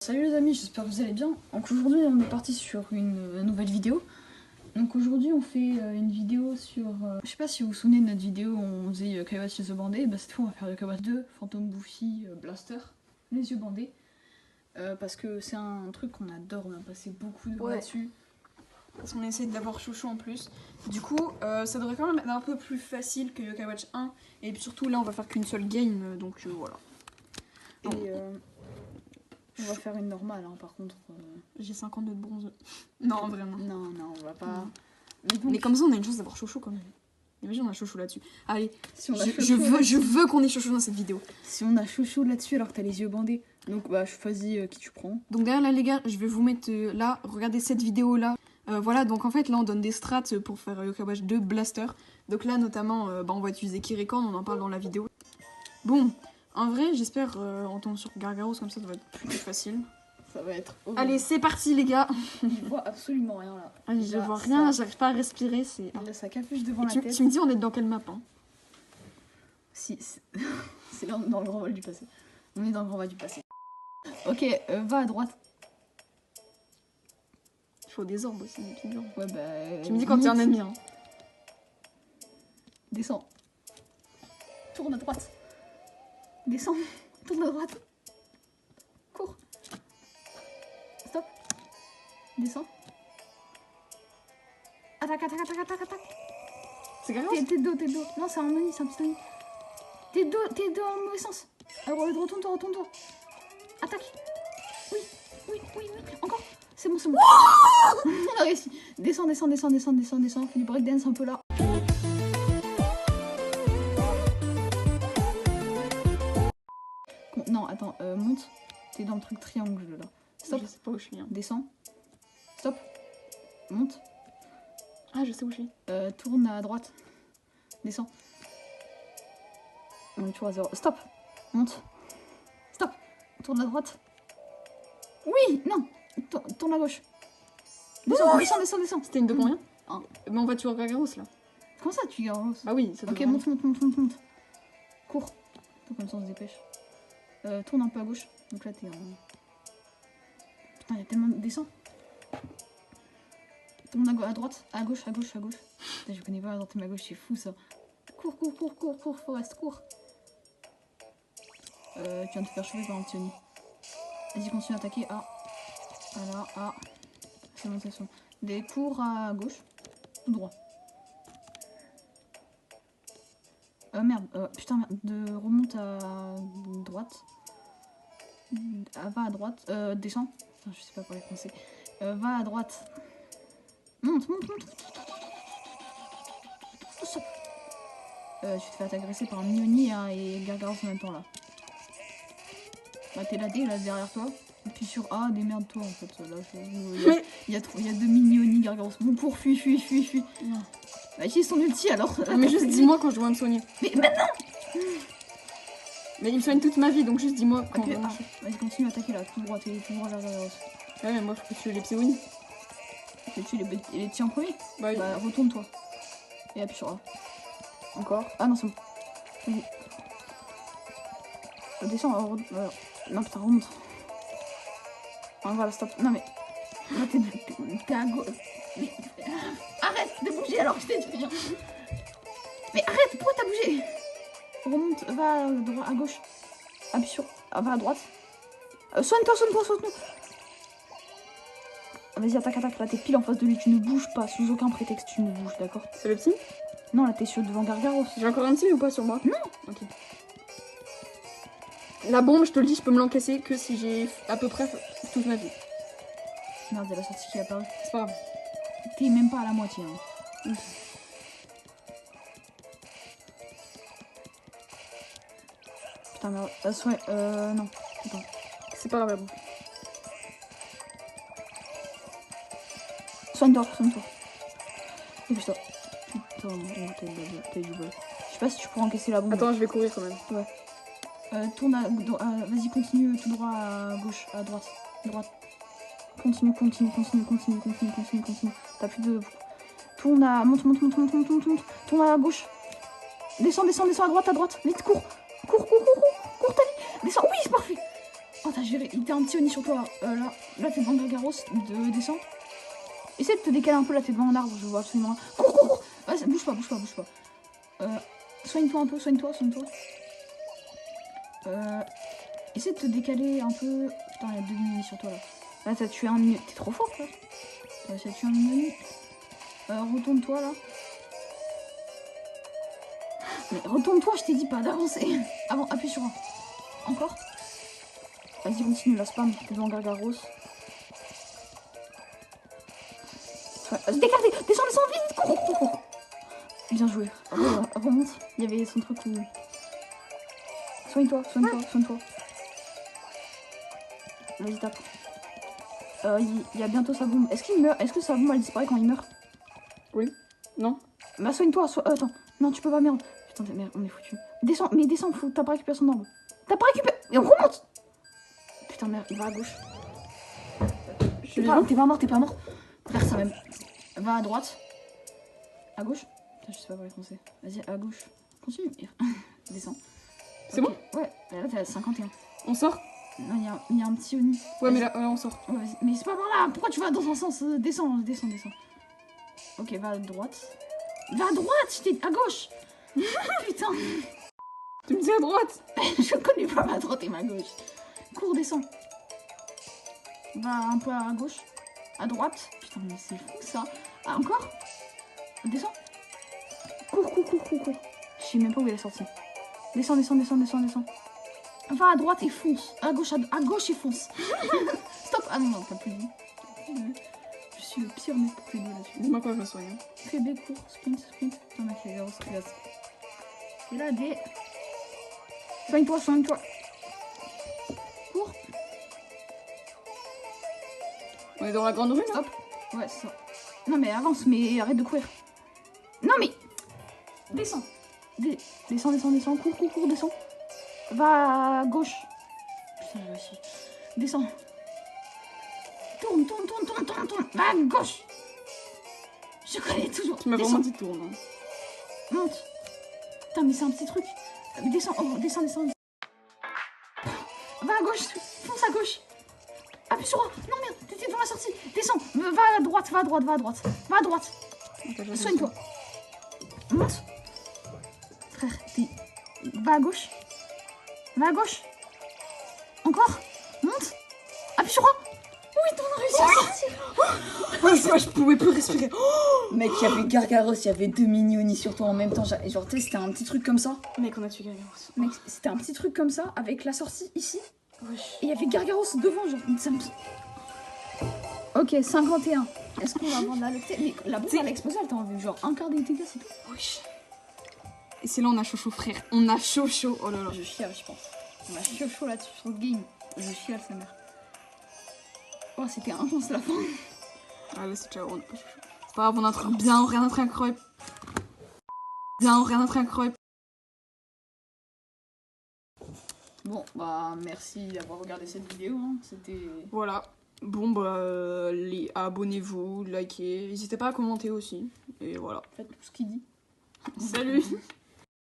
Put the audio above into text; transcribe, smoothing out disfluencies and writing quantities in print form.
Salut les amis, j'espère que vous allez bien. Donc aujourd'hui on est parti sur une nouvelle vidéo. Donc aujourd'hui on fait une vidéo sur... je sais pas si vous vous souvenez de notre vidéo où on faisait Kaiwa chez The Bandé. Bah cette fois on va faire le Kaiwa 2, Phantom Buffy, Blaster, les yeux bandés. Parce que c'est un truc qu'on adore, on a passé beaucoup de temps là-dessus. Parce qu'on essaie d'avoir chouchou en plus. Du coup, ça devrait quand même être un peu plus facile que Yokai Watch 1. Et puis surtout, là, on va faire qu'une seule game, donc voilà. Et on va faire une normale, hein, par contre. J'ai 52 de bronze. Non, vraiment. Non, on va pas... Mais comme ça, on a une chance d'avoir chouchou quand même. Imagine, on a chouchou là-dessus. Allez, si on a je veux qu'on ait chouchou dans cette vidéo. Si on a chouchou là-dessus alors que t'as les yeux bandés, donc bah choisis qui tu prends. Donc derrière là les gars, je vais vous mettre là, regardez cette vidéo là. Voilà, donc en fait là on donne des strats pour faire Yokai Watch 2 Blaster. Donc là notamment, on va utiliser Kirikon, on en parle dans la vidéo. Bon, en vrai j'espère on tombe sur Gargaros comme ça va être plus facile. Ça va être horrible. Allez, c'est parti les gars. Je vois absolument rien là. Allez, je vois rien, j'arrive pas à respirer. C'est ça capuche devant la tête. Tu me dis on est dans quelle map hein? Si, c'est dans le grand vol du passé. On est dans le grand vol du passé. Ok, va à droite. Il faut des orbes aussi, c'est dur. Ouais bah... Tu me dis quand t'es un ennemi hein. Descends. Tourne à droite. Descends. Tourne à droite. Cours. Stop. Descends. Attaque. C'est grave. T'es de dos. Non, c'est un Oni, c'est un petit Oni. T'es de dos dans le mauvais sens. Alors, retourne-toi. Attaque. Oui. Encore. C'est bon. On a réussi. Descends. Fais du breakdance un peu là. Non, attends, monte. T'es dans le truc triangle là. Stop. Je sais pas où je suis. Hein. Descends. Stop. Monte. Ah, je sais où je suis. Tourne à droite. Descends. On est toujours à 0. Stop. Monte. Stop. Tourne à droite. Oui. Non. Tourne à gauche. Descends. C'était une de combien? Mais on va tuer Gargaros là. Comment ça tu Gargaros? Bah oui, ça ok, monte. Cours. Comme ça on se dépêche. Tourne un peu à gauche. Donc là t'es en... Putain, il y a tellement... Descends. Tourne à droite. À gauche. Putain, je connais pas la droite et ma gauche, c'est fou ça. Cours, Forest, cours. Tu viens de te faire chauffer par un petit Oni. Vas-y, continue à attaquer. Voilà, c'est bon, c'est bon. Des cours à gauche. Tout droit. Putain, remonte à droite. Va à droite. Descends. Putain, je sais pas parler français. Va à droite. Monte. Tu te fais agresser par un Mioni et Gargaros en même temps là. Bah t'es là derrière toi. Et puis sur A, démerde-toi en fait. Là, il y a 2 Mioni Gargaros. Bon cours, fuis. Non. Bah utilise son ulti alors. Mais juste dis-moi quand je dois me soigner. Mais maintenant. Mais il me soigne toute ma vie donc juste dis-moi quand on va marcher. Vas-y, continue à attaquer là, tout droit vers Gargaros. Ouais mais moi faut que tu tues les Psywin. Tu tues les petits en premier. Bah retourne-toi. Et appuie sur A. Encore. Ah non, c'est bon. Vas-y. Descends, non putain, remonte. Ah, voilà, stop. Non mais... Là t'es à gauche. Arrête de bouger alors que je t'ai dit. Mais arrête, pourquoi t'as bougé? Remonte, va à gauche. Appuie sur... va à droite. Soigne-toi. Vas-y, attaque. Là t'es pile en face de lui, tu ne bouges pas. Sous aucun prétexte, tu ne bouges, d'accord? C'est le psy? Non, là t'es devant Gargaros. J'ai encore un psy ou pas sur moi? Non. Ok. La bombe, je te le dis, je peux me l'encaisser que si j'ai à peu près toute ma vie. Merde, il y a la sortie qui est apparue. C'est pas grave. T'es même pas à la moitié. Hein. Putain, merde. Non. Attends. C'est pas grave, la bombe. Soigne-toi. Dépêche-toi. Putain, t'as du bol. Je sais pas si tu pourras encaisser la bombe. Attends, je vais courir quand même. Ouais. Tourne vas-y, continue tout droit à gauche, à droite. Continue. T'as plus de... Tourne à... Monte. Tourne à gauche. Descends à droite. Vite, cours, t'as dit. Descends. Oui, c'est parfait. Oh, t'as géré. Il était un petit Oni sur toi. Là t'es devant Gargaros. Descends. Essaie de te décaler un peu. Là, t'es devant un arbre. Je vois absolument rien. Cours. Ouais, bouge pas. Soigne-toi un peu. Soigne-toi. Essaie de te décaler un peu. Putain, il y a 2 ennemis sur toi là. Là, t'as tué un ennemi. T'es trop fort là. T'as réussi à tuer un ennemi. Retourne-toi là. Mais retourne-toi, je t'ai dit pas d'avancer. Avant, appuie sur 1. Encore. Vas-y, continue la spam. T'es devant Gargaros. Décale, descends vite. Cours. Bien joué. Remonte. Il y avait son truc où... Soigne-toi. Vas-y, tape. Il y a bientôt sa bombe. Est-ce qu'il meurt? Est-ce que sa bombe elle disparaît quand il meurt? Oui. Non. Bah soigne-toi. Attends. Non, tu peux pas, merde. Putain, merde, on est foutu. Descends, t'as pas récupéré son orbe. T'as pas récupéré. Et on remonte. Putain, merde, il va à gauche. T'es pas mort. Frère, ça même. Va à droite. À gauche. Putain, je sais pas parler français. Vas-y, à gauche. Continue. Descends. C'est bon? Ouais, là t'es à 51. On sort? Non, il y a un petit Oni. Ouais, mais là, on sort. Ouais, mais c'est pas par là. Pourquoi tu vas dans un sens? Descends. Ok, va à droite. Je t'ai à gauche. Putain. Tu me dis à droite? Je connais pas ma droite et ma gauche. Cours, descends. Va un peu à gauche. À droite. Putain, mais c'est fou ça. Ah, encore. Descends. Cours. Je sais même pas où il est sorti. Descends. Va à droite et fonce. À gauche et fonce. Stop. Ah non, t'as plus de vie. Je suis le pire mec pour t'aider là-dessus. Dis-moi quoi, je me soigne. Fais B, cours, sprint. Putain, mec, il est grosse classe. Et là, D. Soigne-toi. Cours. On est dans la grande rue, là? Hop. Ouais, c'est ça. Non, mais avance, mais arrête de courir. Non, mais. Descends. Descends. Cours, descends. Va à gauche. Putain, j'ai réussi. Descends. Tourne. Va à gauche. Je connais toujours. Tu m'as vraiment dit tourne. Monte. Putain, mais c'est un petit truc. Descends. Va à gauche. Fonce à gauche. Appuie sur un. Non, merde. T'étais devant la sortie. Descends. Va à droite. Soigne-toi. Monte. Frère, va à gauche. Encore. Monte. Appuie sur un. Oui, t'en as réussi à sortir. Je pouvais plus respirer. Mec, il y avait Gargaros, il y avait 2 mini-Oni sur toi en même temps. Genre, tu sais, c'était un petit truc comme ça. Mec, on a tué Gargaros. Mec, c'était un petit truc comme ça, avec la sortie ici. Et il y avait Gargaros devant, genre. Ok, 51. Est-ce qu'on va avoir de la locté? Mais la bombe, elle a explosé, elle t'a enlevé genre un quart des dégâts, c'est tout. Oui. Et c'est là, on a chaud, frère. On a chaud. Oh là là. Je chiale, je pense. On a chaud là-dessus sur le game. Je chiale, sa mère. Oh, c'était intense la fin. Ah, là, c'est déjà. C'est pas grave, on a un truc bien, rien d'un truc incroyable. Bon, bah, merci d'avoir regardé cette vidéo. Hein. C'était. Voilà. Bon, bah, abonnez-vous, likez. N'hésitez pas à commenter aussi. Et voilà. Faites tout ce qu'il dit. Salut!